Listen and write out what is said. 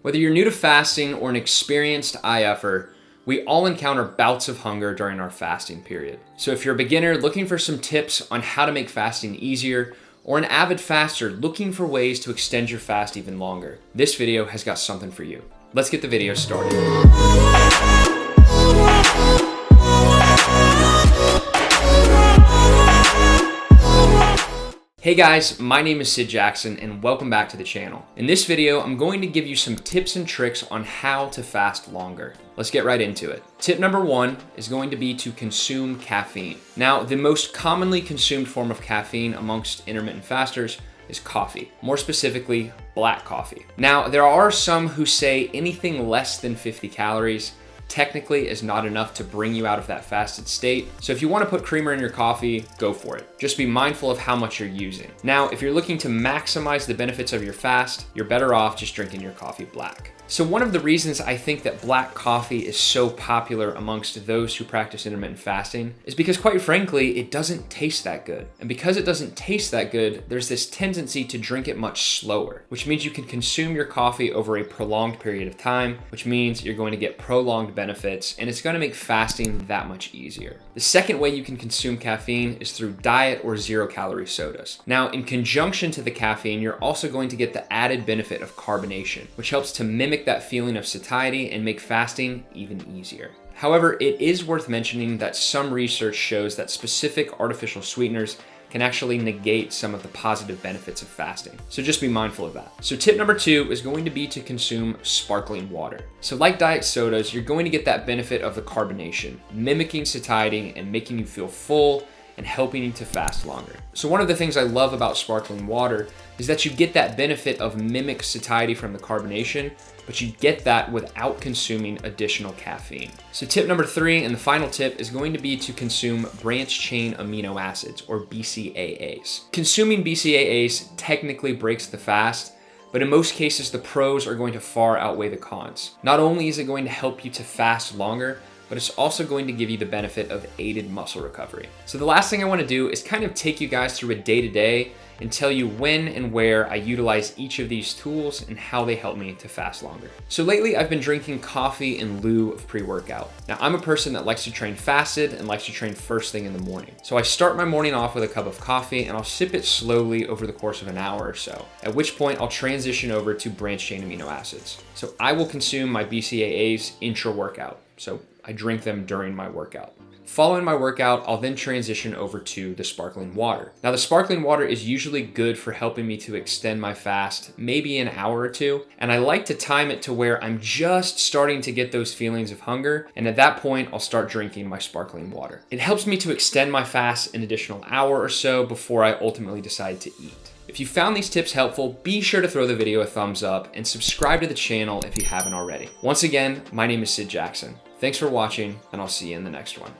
Whether you're new to fasting or an experienced IFer, we all encounter bouts of hunger during our fasting period. So if you're a beginner looking for some tips on how to make fasting easier, or an avid faster looking for ways to extend your fast even longer, this video has got something for you. Let's get the video started. Hey guys, my name is Sid Jackson and welcome back to the channel. In this video, I'm going to give you some tips and tricks on how to fast longer. Let's get right into it. Tip number 1 is going to be to consume caffeine. Now, the most commonly consumed form of caffeine amongst intermittent fasters is coffee, more specifically, black coffee. Now, there are some who say anything less than 50 calories technically is not enough to bring you out of that fasted state. So if you want to put creamer in your coffee, go for it. Just be mindful of how much you're using. Now, if you're looking to maximize the benefits of your fast, you're better off just drinking your coffee black. So one of the reasons I think that black coffee is so popular amongst those who practice intermittent fasting is because, quite frankly, it doesn't taste that good. And because it doesn't taste that good, there's this tendency to drink it much slower, which means you can consume your coffee over a prolonged period of time, which means you're going to get prolonged benefits, and it's going to make fasting that much easier. The second way you can consume caffeine is through diet or zero-calorie sodas. Now, in conjunction to the caffeine, you're also going to get the added benefit of carbonation, which helps to mimic that feeling of satiety and make fasting even easier. However, it is worth mentioning that some research shows that specific artificial sweeteners can actually negate some of the positive benefits of fasting. So just be mindful of that. So tip number 2 is going to be to consume sparkling water. So like diet sodas, you're going to get that benefit of the carbonation, mimicking satiety and making you feel full and helping you to fast longer. So one of the things I love about sparkling water is that you get that benefit of mimic satiety from the carbonation, but you get that without consuming additional caffeine. So tip number 3 and the final tip is going to be to consume branched chain amino acids, or BCAAs. Consuming BCAAs technically breaks the fast, but in most cases the pros are going to far outweigh the cons. Not only is it going to help you to fast longer, but it's also going to give you the benefit of aided muscle recovery. So the last thing I want to do is kind of take you guys through a day-to-day and tell you when and where I utilize each of these tools and how they help me to fast longer. So lately I've been drinking coffee in lieu of pre-workout. Now I'm a person that likes to train fasted and likes to train first thing in the morning. So I start my morning off with a cup of coffee and I'll sip it slowly over the course of an hour or so, at which point I'll transition over to branched chain amino acids. So I will consume my BCAAs intra-workout. So I drink them during my workout. Following my workout, I'll then transition over to the sparkling water. Now, the sparkling water is usually good for helping me to extend my fast, maybe an hour or two, and I like to time it to where I'm just starting to get those feelings of hunger, and at that point, I'll start drinking my sparkling water. It helps me to extend my fast an additional hour or so before I ultimately decide to eat. If you found these tips helpful, be sure to throw the video a thumbs up and subscribe to the channel if you haven't already. Once again, my name is Sid Jackson. Thanks for watching, and I'll see you in the next one.